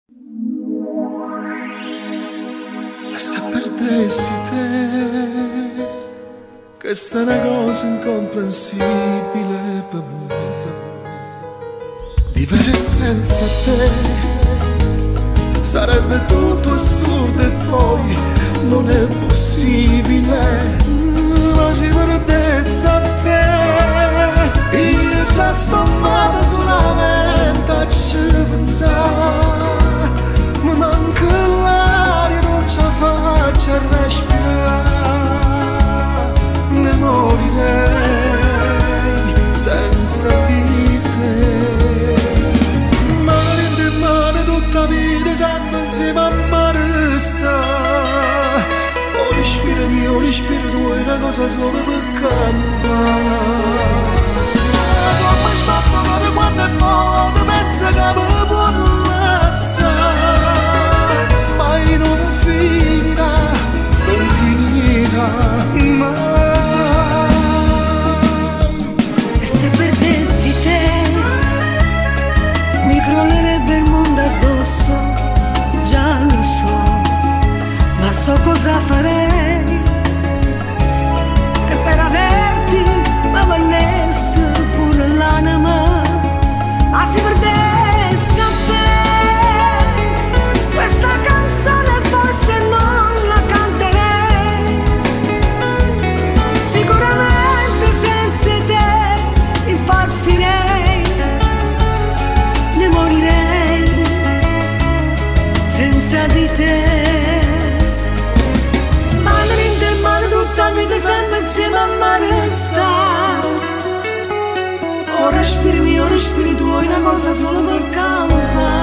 E se perdessi te, questa è una cosa incomprensibile per me. Vivere senza te sarebbe tutto assurdo e poi non è possibile. Ma se perdessi a te, io già sto male solamente a ci pensare. Mi manca l'aria, non ce la faccio a respirare. Ne morirei senza di te. Mano in mano tutta la vita sempre insieme a mare sta. Oh respiro mio, respiro tuo, è una cosa solo per campare. Come spappo per quando è nuovo, pensa che mi può lasciare. Mai non finirà, non finirà mai. E se perdessi te, mi crollerebbe il mondo addosso, già lo so, ma so cosa farei. E per averti mi vannesse pure l'anima. Ma se perdessi a te, questa canzone forse non la canterei. Sicuramente senza te impazzirei, ne morirei senza di te. Mano in mano tutta la vita sempre insieme a mare sta. Ora respiri mio, respiri tu, è una cosa solo per campare.